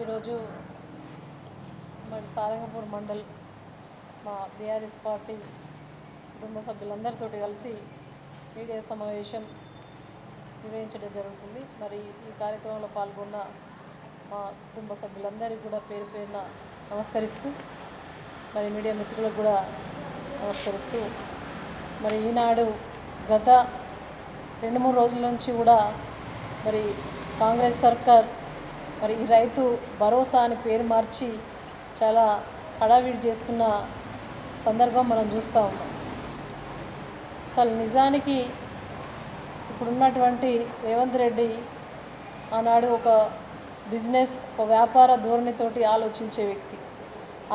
ఈరోజు మరి సారంగపూర్ మండల్ మా బీఆర్ఎస్ పార్టీ కుటుంబ సభ్యులందరితో కలిసి మీడియా సమావేశం నిర్వహించడం జరుగుతుంది. మరి ఈ కార్యక్రమంలో పాల్గొన్న మా కుటుంబ సభ్యులందరికీ కూడా పేరు పేరున నమస్కరిస్తూ మరి మీడియా మిత్రులకు కూడా నమస్కరిస్తూ మరి ఈనాడు గత 2-3 రోజుల నుంచి కూడా మరి కాంగ్రెస్ సర్కార్ మరి ఈ రైతు భరోసా అని పేరు మార్చి చాలా హడావిడి చేస్తున్న సందర్భం మనం చూస్తూ ఉన్నాం. అసలు నిజానికి ఇప్పుడున్నటువంటి రేవంత్ రెడ్డి ఆనాడు ఒక బిజినెస్ ఒక వ్యాపార ధోరణితోటి ఆలోచించే వ్యక్తి.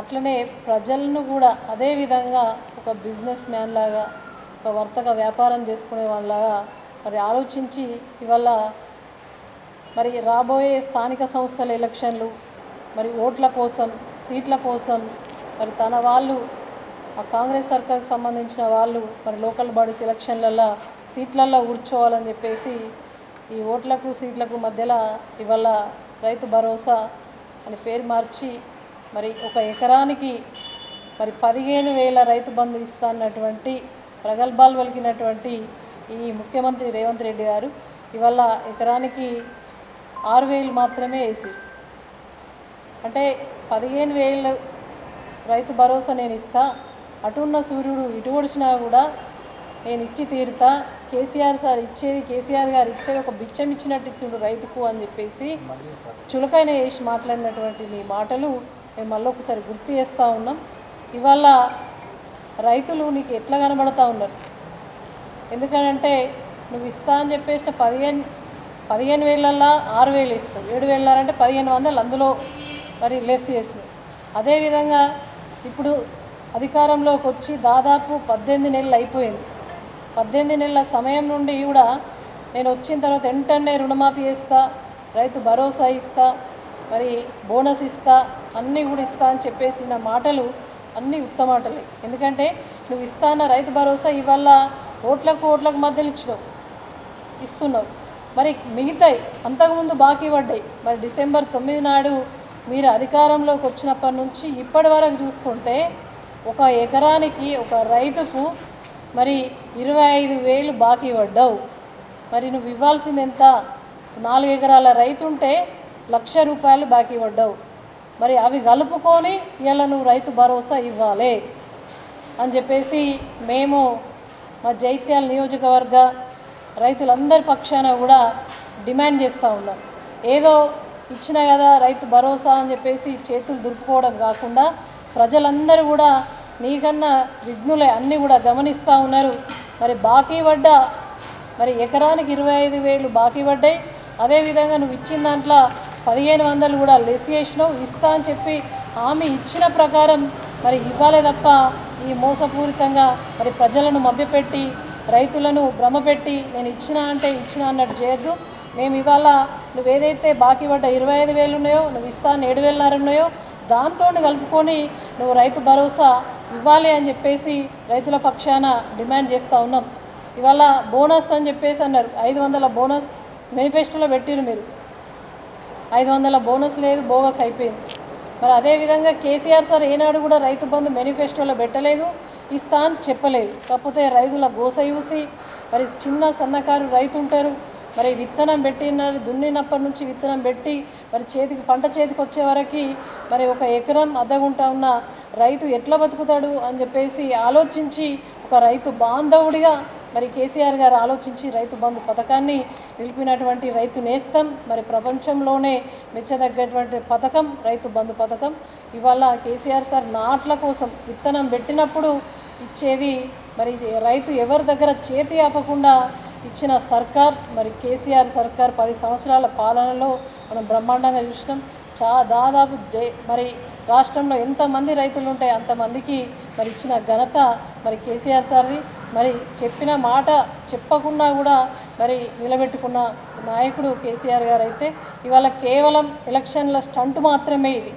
అట్లనే ప్రజలను కూడా అదే విధంగా ఒక బిజినెస్ మ్యాన్ లాగా ఒక వర్తక వ్యాపారం చేసుకునే వాళ్ళలాగా మరి ఆలోచించి ఇవాళ మరి రాబోయే స్థానిక సంస్థల ఎలక్షన్లు మరి ఓట్ల కోసం సీట్ల కోసం మరి తన వాళ్ళు ఆ కాంగ్రెస్ సర్కార్కి సంబంధించిన వాళ్ళు మరి లోకల్ బాడీస్ ఎలక్షన్లలో సీట్లలో కూర్చోవాలని చెప్పేసి ఈ ఓట్లకు సీట్లకు మధ్యలో ఇవాళ రైతు భరోసా అని పేరు మార్చి మరి ఒక ఎకరానికి మరి 15,000 రైతు బంధు ఇస్తా అన్నటువంటి ప్రగల్భాలు పలికినటువంటి ఈ ముఖ్యమంత్రి రేవంత్ రెడ్డి గారు ఇవాళ ఎకరానికి 6,000 మాత్రమే వేసారు. అంటే 15,000 రైతు భరోసా నేను ఇస్తా, అటున్న సూర్యుడు ఇటు ఒడిచినా కూడా నేను ఇచ్చి తీరుతా, కేసీఆర్ గారు ఇచ్చేది ఒక బిచ్చం ఇచ్చినట్టు ఇచ్చిండు రైతుకు అని చెప్పేసి చులకైన వేసి మాట్లాడినటువంటి నీ మాటలు మేము మళ్ళీ ఒకసారి గుర్తు చేస్తూ ఉన్నాం. ఇవాళ రైతులు నీకు ఎట్లా కనబడతా ఉన్నారు? ఎందుకనంటే నువ్వు ఇస్తా అని చెప్పేసిన 15,000ల్లో 6,000 ఇస్తావు, 7,000 అంటే 1,500 అందులో మరి లెస్ చేసినావు. అదేవిధంగా ఇప్పుడు అధికారంలోకి వచ్చి దాదాపు 18 నెలలు అయిపోయింది. 18 నెలల సమయం నుండి కూడా నేను వచ్చిన తర్వాత వెంటనే రుణమాఫీ చేస్తా, రైతు భరోసా ఇస్తా, మరి బోనస్ ఇస్తా, అన్నీ కూడా ఇస్తా అని చెప్పేసిన మాటలు అన్నీ ఉత్తమాటలే. ఎందుకంటే నువ్వు ఇస్తా అన్న రైతు భరోసా ఇవాళ ఓట్లకు మధ్యలో ఇస్తున్నావు. మరి మిగతాయి అంతకుముందు బాకీ పడ్డాయి. మరి డిసెంబర్ 9 నాడు మీరు అధికారంలోకి వచ్చినప్పటి నుంచి ఇప్పటి వరకు చూసుకుంటే ఒక ఎకరానికి ఒక రైతుకు మరి 25,000 బాకీ పడ్డావు. మరి నువ్వు ఇవ్వాల్సింది ఎంత? 4 ఎకరాల రైతు ఉంటే ₹1,00,000 బాకీ పడ్డావు. మరి అవి కలుపుకొని ఇలా నువ్వు రైతు భరోసా ఇవ్వాలి అని చెప్పేసి మేము మా జైత్యాల నియోజకవర్గ రైతులందరి పక్షాన కూడా డిమాండ్ చేస్తూ ఉన్నాం. ఏదో ఇచ్చినా కదా రైతు భరోసా అని చెప్పేసి చేతులు దులుపుకోవడం కాకుండా ప్రజలందరూ కూడా నీకన్నా విఘ్నులే అన్నీ కూడా గమనిస్తూ ఉన్నారు. మరి బాకీ పడ్డ మరి ఎకరానికి 25,000 బాకీ పడ్డాయి. అదేవిధంగా నువ్వు ఇచ్చిన దాంట్లో 1,500 కూడా లెస్ చేసినావు. ఇస్తా అని చెప్పి హామీ ఇచ్చిన ప్రకారం మరి ఇవ్వాలే తప్ప ఈ మోసపూరితంగా మరి ప్రజలను మభ్యపెట్టి రైతులను భ్రమపెట్టి నేను ఇచ్చినా అంటే ఇచ్చినా అన్నట్టు చేయొద్దు. మేము ఇవాళ నువ్వు ఏదైతే బాకీ పడ్డ 25,000 ఉన్నాయో నువ్వు ఇస్తా 7,500 ఉన్నాయో దాంతో కలుపుకొని నువ్వు రైతు భరోసా ఇవ్వాలి అని చెప్పేసి రైతుల పక్షాన డిమాండ్ చేస్తూ ఉన్నాం. ఇవాళ బోనస్ అని చెప్పేసి అన్నారు, 500 బోనస్ మేనిఫెస్టోలో పెట్టిరు. మీరు 500 బోనస్ లేదు, బోగస్ అయిపోయింది. మరి అదేవిధంగా కేసీఆర్ సార్ ఏనాడు కూడా రైతు బంధు మేనిఫెస్టోలో పెట్టలేదు, ఇస్తా అని చెప్పలేదు. కాకపోతే రైతుల గోస చూసి మరి చిన్న సన్నకారు రైతు ఉంటారు, మరి విత్తనం పెట్టినారు, దున్నినప్పటి నుంచి విత్తనం పెట్టి మరి పంట చేతికి వచ్చే వరకు మరి ఒక ఎకరం అద్దగుంట ఉన్న రైతు ఎట్లా బతుకుతాడు అని చెప్పేసి ఆలోచించి ఒక రైతు బాంధవుడిగా మరి కేసీఆర్ గారు ఆలోచించి రైతు బంధు పథకాన్ని నిలిపినటువంటి రైతు నేస్తం మరి ప్రపంచంలోనే మెచ్చదగ్గటువంటి పథకం రైతు బంధు పథకం. ఇవాళ కేసీఆర్ సార్ నాట్ల కోసం విత్తనం పెట్టినప్పుడు ఇచ్చేది మరి రైతు ఎవరి దగ్గర చేతి ఆపకుండా ఇచ్చిన సర్కార్ మరి కేసీఆర్ సర్కార్ 10 సంవత్సరాల పాలనలో మనం బ్రహ్మాండంగా చూసినాం. దాదాపు మరి రాష్ట్రంలో ఎంతమంది రైతులు ఉంటే అంతమందికి మరి ఇచ్చిన ఘనత మరి కేసీఆర్ సార్ది. మరి చెప్పిన మాట చెప్పకుండా కూడా మరి నిలబెట్టుకున్న నాయకుడు కేసీఆర్ గారు అయితే ఇవాళ కేవలం ఎలక్షన్ల స్టంట్ మాత్రమే ఇది.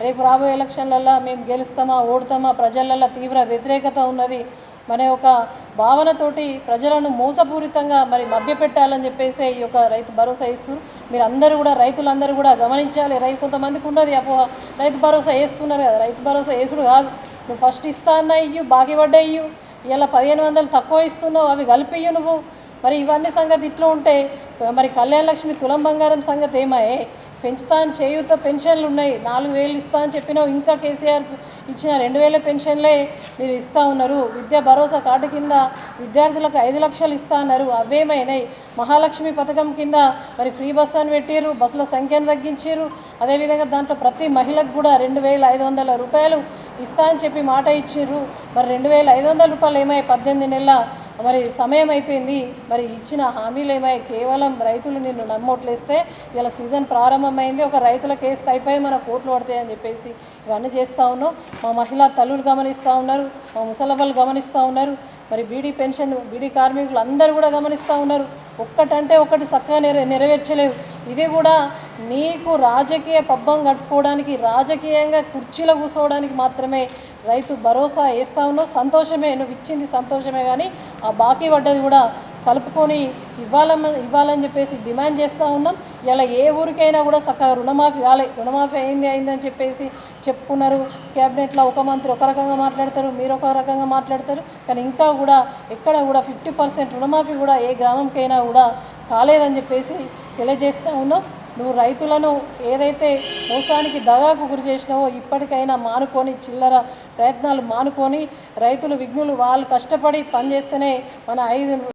రేపు రాబోయే ఎలక్షన్లలో మేము గెలుస్తామా ఓడుతామా, ప్రజలలో తీవ్ర వ్యతిరేకత ఉన్నది, మన ఒక భావనతోటి ప్రజలను మోసపూరితంగా మరి మభ్యపెట్టాలని చెప్పేసి ఈ యొక్క రైతు భరోసా ఇస్తూ మీరు అందరూ కూడా రైతులందరూ కూడా గమనించాలి. కొంతమందికి ఉన్నది అపోహ, రైతు భరోసా వేస్తున్నారు కదా, రైతు భరోసా వేసుడు కాదు. నువ్వు ఫస్ట్ ఇస్తా అన్న ఇయ్యు, బాకీ పడ్డా ఇయ్యు, ఇలా 1500 తక్కువ ఇస్తున్నావు, అవి కలిపియ్యు నువ్వు. మరి ఇవన్నీ సంగతి ఇట్లా ఉంటే మరి కళ్యాణ లక్ష్మి తులం బంగారం సంగతి ఏమాయే? పెంచుతాను చేయూత పెన్షన్లు ఉన్నాయి, 4000 ఇస్తా అని చెప్పినావు, ఇంకా కేసీఆర్ ఇచ్చిన 2000 పెన్షన్లే మీరు ఇస్తూ ఉన్నారు. విద్యా భరోసా కార్డు కింద విద్యార్థులకు 5 లక్షలు ఇస్తా అన్నారు, అవేమైనాయి? మహాలక్ష్మి పథకం కింద మరి ఫ్రీ బస్సు అని పెట్టారు, బస్సుల సంఖ్యను తగ్గించారు. అదేవిధంగా దాంట్లో ప్రతి మహిళకు కూడా 2500 రూపాయలు ఇస్తా అని చెప్పి మాట ఇచ్చిర్రు. మరి 2500 రూపాయలు ఏమై 18 నెలల మరి సమయం అయిపోయింది. మరి ఇచ్చిన హామీలు ఏమై? కేవలం రైతులు నిన్ను నమ్మోట్లేస్తే ఇలా సీజన్ ప్రారంభమైంది, ఒక రైతుల కేసు అయిపోయి మన కోట్లు పడతాయని చెప్పేసి ఇవన్నీ చేస్తూ ఉన్నాం. మా మహిళా తల్లులు గమనిస్తూ ఉన్నారు, మా ముసలవ్వలు గమనిస్తూ ఉన్నారు, మరి బీడీ పెన్షన్ బీడీ కార్మికులు అందరూ కూడా గమనిస్తూ ఉన్నారు. ఒక్కటంటే ఒకటి చక్కగా నెరవేర్చలేవు. ఇది కూడా నీకు రాజకీయ పబ్బం కట్టుకోవడానికి, రాజకీయంగా కుర్చీలో కూర్చోవడానికి మాత్రమే రైతు భరోసా వేస్తూ ఉన్నావు. సంతోషమే, నువ్వు ఇచ్చింది సంతోషమే, కానీ ఆ బాకీ పడ్డది కూడా కలుపుకొని ఇవ్వాలని చెప్పేసి డిమాండ్ చేస్తూ ఉన్నాం. ఇలా ఏ ఊరికైనా కూడా చక్కగా రుణమాఫీ కాలే, రుణమాఫీ అయిందని చెప్పేసి చెప్పుకున్నారు. క్యాబినెట్లో ఒక మంత్రి ఒక రకంగా మాట్లాడతారు, మీరు ఒక రకంగా మాట్లాడతారు, కానీ ఇంకా కూడా ఎక్కడ కూడా 50% రుణమాఫీ కూడా ఏ గ్రామంకైనా కూడా కాలేదని చెప్పేసి తెలియజేస్తూ ఉన్నాం. నువ్వు రైతులను ఏదైతే మోసానికి దగాకు గురి చేసినావో ఇప్పటికైనా మానుకొని, చిల్లర ప్రయత్నాలు మానుకొని, రైతులు విఘ్నులు వాళ్ళు కష్టపడి పనిచేస్తేనే మన 5